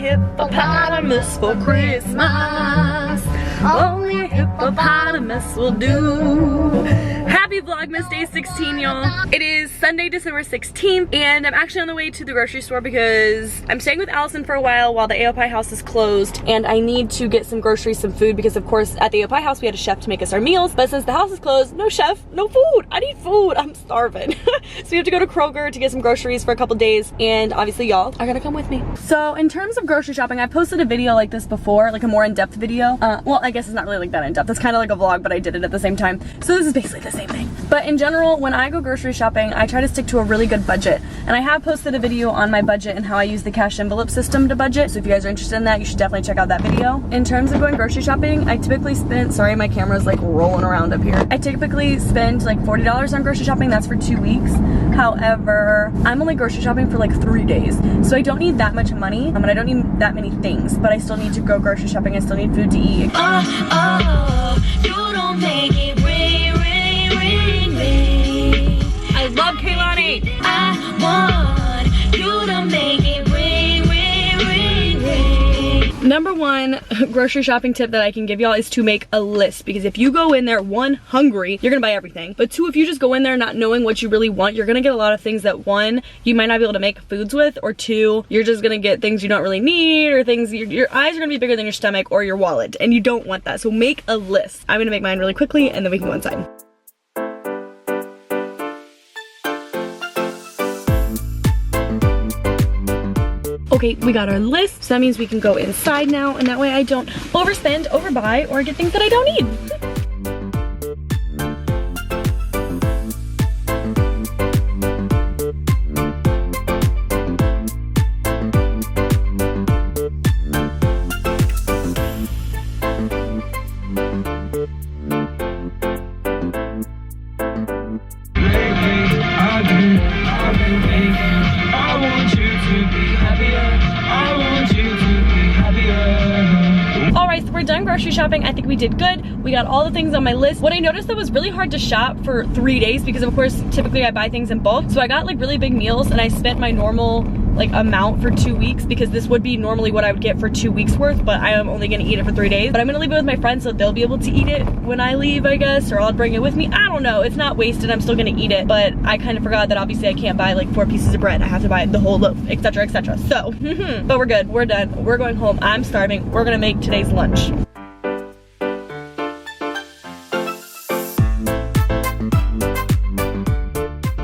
hippopotamus for Christmas. Only a hippopotamus will do. Happy Vlogmas Day 16, y'all. It is Sunday, December 16th, and I'm actually on the way to the grocery store because I'm staying with Allison for a while the AOPI house is closed, and I need to get some groceries, some food, because of course at the AOPI house we had a chef to make us our meals, but since the house is closed, no chef, no food. I need food. I'm starving. So we have to go to Kroger to get some groceries for a couple days, and obviously y'all are gonna come with me. So in terms of grocery shopping, I posted a video like this before, like a more in-depth video. Well, I guess it's not really like that in-depth. It's kind of like a vlog, but I did it at the same time. So this is basically the same thing. But in general, when I go grocery shopping, I try to stick to a really good budget. And I have posted a video on my budget and how I use the cash envelope system to budget. So if you guys are interested in that, you should definitely check out that video. In terms of going grocery shopping, I typically spend, sorry, my camera's like rolling around up here. I typically spend like $40 on grocery shopping. That's for 2 weeks. However, I'm only grocery shopping for like 3 days. So I don't need that much money, and I don't need that many things, but I still need to go grocery shopping. I still need food to eat. You don't make it rain, rain, rain, rain. I love Kaylani. I want you to make it rain, rain, rain, rain. Number one grocery shopping tip that I can give y'all is to make a list, because if you go in there, one, hungry, you're gonna buy everything, but two, if you just go in there not knowing what you really want, you're gonna get a lot of things that, one, you might not be able to make foods with, or two, you're just gonna get things you don't really need, or things, your eyes are gonna be bigger than your stomach or your wallet, and you don't want that. So make a list. I'm gonna make mine really quickly and then we can go inside. Okay, we got our list, so that means we can go inside now, and that way I don't overspend, overbuy, or get things that I don't need. We're done grocery shopping. I think we did good. We got all the things on my list. What I noticed that was really hard to shop for 3 days, because of course typically I buy things in bulk, so I got like really big meals and I spent my normal like amount for 2 weeks, because this would be normally what I would get for 2 weeks worth, but I am only gonna eat it for 3 days. But I'm gonna leave it with my friends so they'll be able to eat it when I leave, I guess, or I'll bring it with me. I don't know. It's not wasted. I'm still gonna eat it, but I kind of forgot that obviously I can't buy like 4 pieces of bread. I have to buy the whole loaf, etc, etc. So but we're good. We're done. We're going home. I'm starving. We're gonna make today's lunch.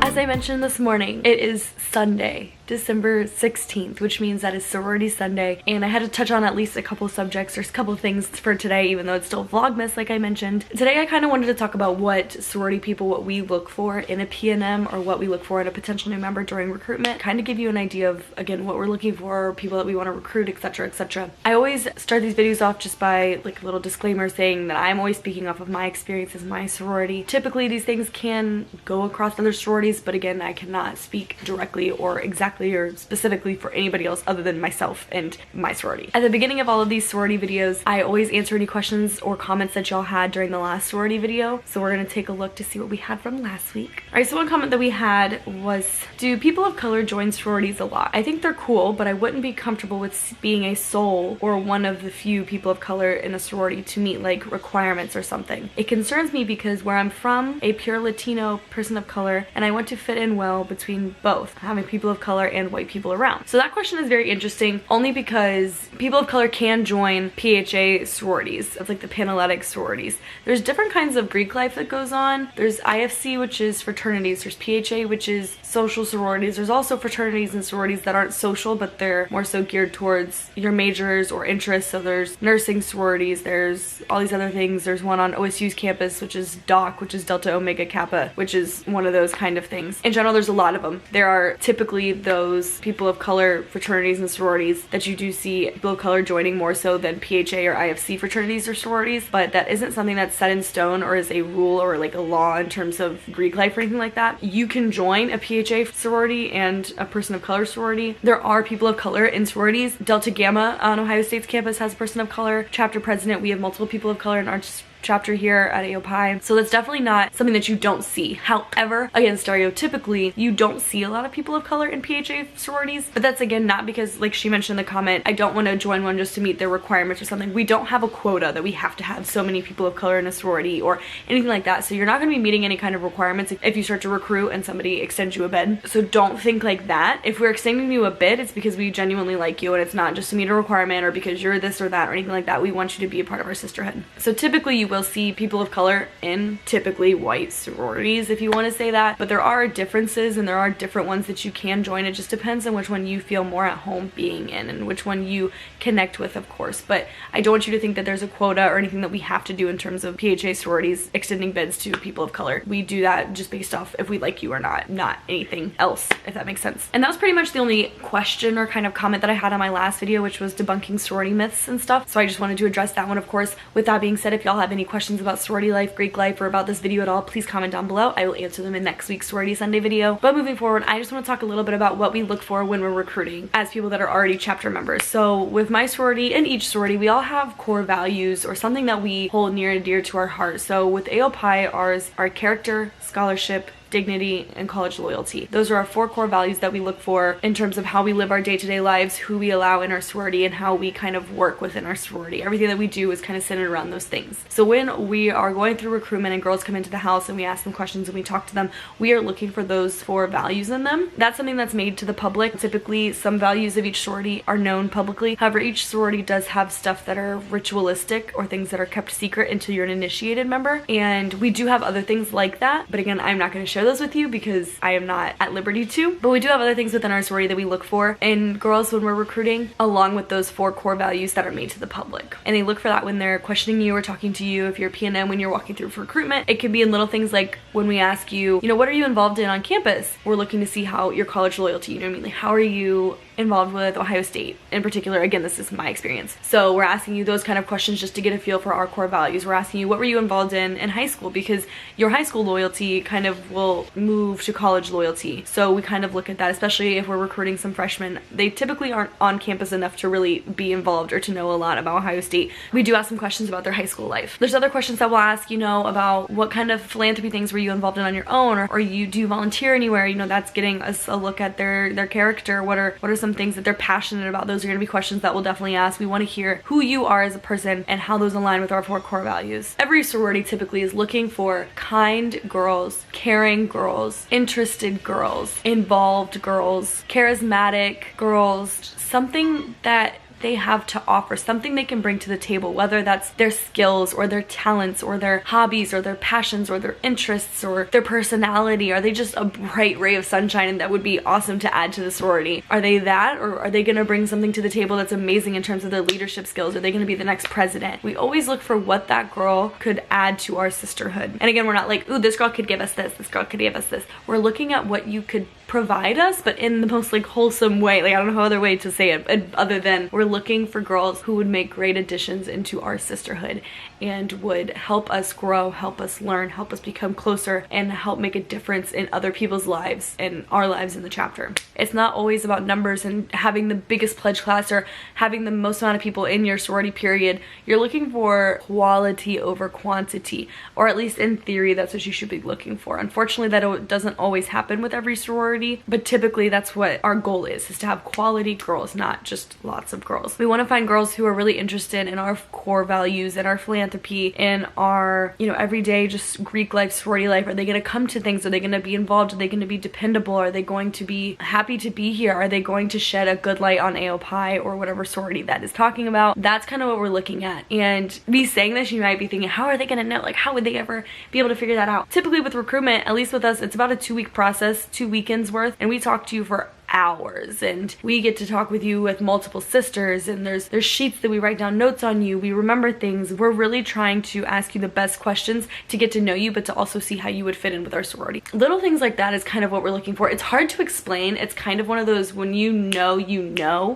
As I mentioned this morning, it is Sunday, December 16th, which means that is Sorority Sunday, and I had to touch on at least a couple subjects or a couple things for today, even though it's still Vlogmas like I mentioned. Today I kind of wanted to talk about what sorority people, what we look for in a PNM, or what we look for in a potential new member during recruitment, kind of give you an idea of, again, what we're looking for, people that we want to recruit, etc, etc. I always start these videos off just by like a little disclaimer saying that I'm always speaking off of my experiences, my sorority. Typically these things can go across other sororities, but again, I cannot speak directly or exactly or specifically for anybody else other than myself and my sorority. At the beginning of all of these sorority videos, I always answer any questions or comments that y'all had during the last sorority video. So we're gonna take a look to see what we had from last week. All right, so one comment that we had was, do people of color join sororities a lot? I think they're cool, but I wouldn't be comfortable with being a sole or one of the few people of color in a sorority to meet like requirements or something. It concerns me because where I'm from, a pure Latino person of color, and I want to fit in well between both, having people of color and white people around. So that question is very interesting, only because people of color can join PHA sororities. It's like the Panhellenic sororities. There's different kinds of Greek life that goes on. There's IFC, which is fraternities. There's PHA, which is social sororities. There's also fraternities and sororities that aren't social, but they're more so geared towards your majors or interests. So there's nursing sororities, there's all these other things. There's one on OSU's campus, which is DOC, which is Delta Omega Kappa, which is one of those kind of things. In general, there's a lot of them. There are typically those people of color fraternities and sororities that you do see people of color joining more so than PHA or IFC fraternities or sororities, but that isn't something that's set in stone or is a rule or like a law in terms of Greek life or anything like that. You can join a PHA sorority and a person of color sorority. There are people of color in sororities. Delta Gamma on Ohio State's campus has a person of color. Chapter president, we have multiple people of color in our chapter here at AOPI, so that's definitely not something that you don't see. However, again, stereotypically, you don't see a lot of people of color in PHA sororities, but that's again not because, like she mentioned in the comment, I don't want to join one just to meet their requirements or something. We don't have a quota that we have to have so many people of color in a sorority or anything like that, so you're not going to be meeting any kind of requirements if you start to recruit and somebody extends you a bid. So don't think like that. If we're extending you a bid, it's because we genuinely like you, and it's not just to meet a requirement or because you're this or that or anything like that. We want you to be a part of our sisterhood. So typically you will see people of color in typically white sororities, if you want to say that, but there are differences and there are different ones that you can join. It just depends on which one you feel more at home being in and which one you connect with, of course. But I don't want you to think that there's a quota or anything that we have to do in terms of PHA sororities extending bids to people of color. We do that just based off if we like you or not anything else, if that makes sense. And that was pretty much the only question or kind of comment that I had on my last video, which was debunking sorority myths and stuff. So I just wanted to address that one, of course. With that being said, if y'all have any questions about sorority life, Greek life, or about this video at all, please comment down below. I will answer them in next week's Sorority Sunday video. But moving forward, I just want to talk a little bit about what we look for when we're recruiting as people that are already chapter members. So with my sorority and each sorority, we all have core values or something that we hold near and dear to our heart. So with AOPI, ours are character, scholarship, dignity, and college loyalty. Those are our 4 core values that we look for in terms of how we live our day-to-day lives, who we allow in our sorority, and how we kind of work within our sorority. Everything that we do is kind of centered around those things. So when we are going through recruitment and girls come into the house and we ask them questions and we talk to them, we are looking for those 4 values in them. That's something that's made to the public. Typically, some values of each sorority are known publicly. However, each sorority does have stuff that are ritualistic or things that are kept secret until you're an initiated member. And we do have other things like that. But again, I'm not going to share those with you because I am not at liberty to, but we do have other things within our sorority that we look for in girls when we're recruiting, along with those 4 core values that are made to the public. And they look for that when they're questioning you or talking to you. If you're PNM, when you're walking through for recruitment, it can be in little things like when we ask you, what are you involved in on campus? We're looking to see how your college loyalty, what I mean? Like, how are you involved with Ohio State in particular? Again, this is my experience. So we're asking you those kind of questions just to get a feel for our core values. We're asking you, what were you involved in high school? Because your high school loyalty kind of will move to college loyalty. So we kind of look at that, especially if we're recruiting some freshmen. They typically aren't on campus enough to really be involved or to know a lot about Ohio State. We do ask some questions about their high school life. There's other questions that we'll ask, about what kind of philanthropy things were you involved in on your own, or you do volunteer anywhere? That's getting us a look at their character. What are some things that they're passionate about? Those are going to be questions that we'll definitely ask. We want to hear who you are as a person and how those align with our 4 core values. Every sorority typically is looking for kind girls, caring girls, interested girls, involved girls, charismatic girls, something that they have to offer, something they can bring to the table, whether that's their skills or their talents or their hobbies or their passions or their interests or their personality. Are they just a bright ray of sunshine and that would be awesome to add to the sorority? Are they that, or are they gonna bring something to the table that's amazing in terms of their leadership skills? Are they gonna be the next president? We always look for what that girl could add to our sisterhood. And again, we're not like, ooh, this girl could give us this girl could give us this. We're looking at what you could provide us, but in the most wholesome way. I don't know how other way to say it other than we're looking for girls who would make great additions into our sisterhood and would help us grow, help us learn, help us become closer, and help make a difference in other people's lives and our lives in the chapter. It's not always about numbers and having the biggest pledge class or having the most amount of people in your sorority period. You're looking for quality over quantity, or at least in theory, that's what you should be looking for. Unfortunately, that doesn't always happen with every sorority, but typically that's what our goal is to have quality girls, not just lots of girls. We want to find girls who are really interested in our core values and our philanthropy and our, everyday just Greek life, sorority life. Are they going to come to things? Are they going to be involved? Are they going to be dependable? Are they going to be happy to be here? Are they going to shed a good light on AOPI or whatever sorority that is talking about? That's kind of what we're looking at. And me saying this, you might be thinking, how are they going to know? How would they ever be able to figure that out? Typically with recruitment, at least with us, it's about a 2-week process, 2 weekends worth, and we talk to you for hours, and we get to talk with you with multiple sisters, and there's sheets that we write down notes on you. We remember things. We're really trying to ask you the best questions to get to know you, but to also see how you would fit in with our sorority. Little things like that is kind of what we're looking for. It's hard to explain. It's kind of one of those, when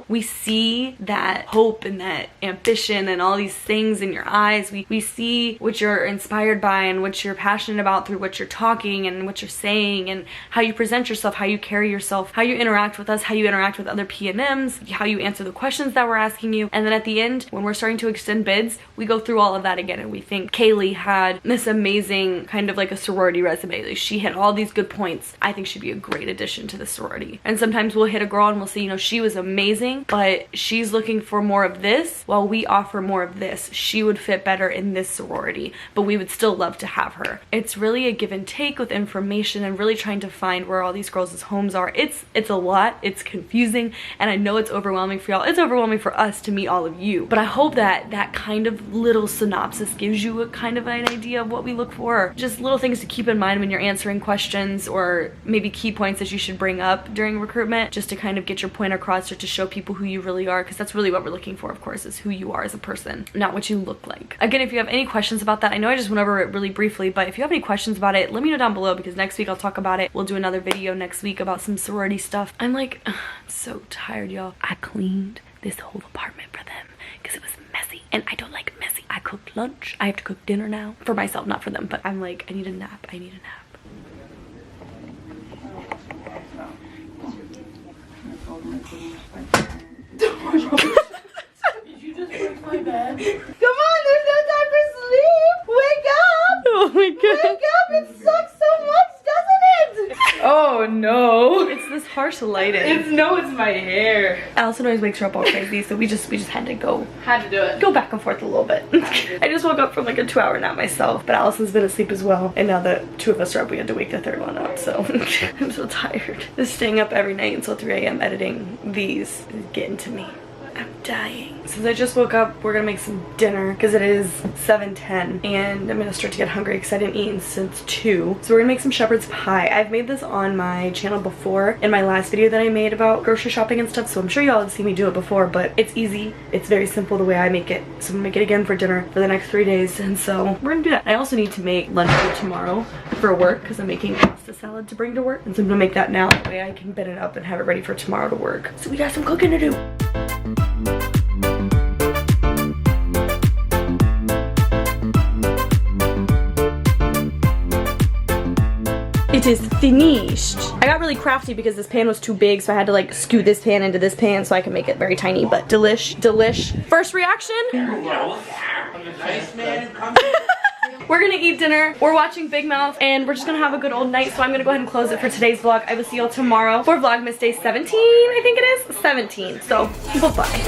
we see that hope and that ambition and all these things in your eyes. We see what you're inspired by and what you're passionate about through what you're talking and what you're saying and how you present yourself, how you carry yourself, how you interact interact with us, how you interact with other P&Ms, how you answer the questions that we're asking you. And then at the end, when we're starting to extend bids, we go through all of that again, and we think Kaylee had this amazing kind of like a sorority resume. Like, she hit all these good points. I think she'd be a great addition to the sorority. And sometimes we'll hit a girl and we'll say, you know, she was amazing, but she's looking for more of this while we offer more of this. She would fit better in this sorority, but we would still love to have her. It's really a give and take with information and really trying to find where all these girls' homes are. It's a lot, it's confusing, and I know it's overwhelming for y'all. It's overwhelming for us to meet all of you, but I hope that that kind of little synopsis gives you a kind of an idea of what we look for. Just little things to keep in mind when you're answering questions, or maybe key points that you should bring up during recruitment, just to kind of get your point across, or to show people who you really are, because that's really what we're looking for, of course, is who you are as a person, not what you look like. Again, if you have any questions about that, I know I just went over it really briefly, but if you have any questions about it, let me know down below, because next week I'll talk about it. We'll do another video next week about some sorority stuff. I'm like, I'm so tired, y'all. I cleaned this whole apartment for them because it was messy, and I don't like messy. I cooked lunch. I have to cook dinner now for myself, not for them, but I'm like, I need a nap. I need a nap. Did you just break my bed? Come on, there's no time for sleep. Wake up. Oh my god. Wake up. It sucks so much, doesn't it? Oh no. It's this harsh lighting. It's my hair. Allison always wakes her up all crazy, so we just had to go Go back and forth a little bit. I just woke up from like a 2-hour nap myself, but Allison's been asleep as well, and now that 2 of us are up, we had to wake the 3rd one up, so I'm so tired. Just staying up every night until 3 a.m. editing these is getting to me. I'm dying. Since I just woke up, we're gonna make some dinner because it is 7:10, and I'm gonna start to get hungry because I didn't eat since 2. So we're gonna make some shepherd's pie. I've made this on my channel before in my last video that I made about grocery shopping and stuff, so I'm sure y'all have seen me do it before, but it's easy. It's very simple the way I make it. So I'm gonna make it again for dinner for the next 3 days, and so we're gonna do that. I also need to make lunch for tomorrow for work because I'm making pasta salad to bring to work, and so I'm gonna make that now. That way I can bend it up and have it ready for tomorrow to work. So we got some cooking to do. It is finished. I got really crafty because this pan was too big, so I had to like scoot this pan into this pan so I can make it very tiny, but delish. First reaction? We're gonna eat dinner, we're watching Big Mouth, and we're just gonna have a good old night, so I'm gonna go ahead and close it for today's vlog. I will see y'all tomorrow for Vlogmas Day 17, I think it is? 17, so bye-bye.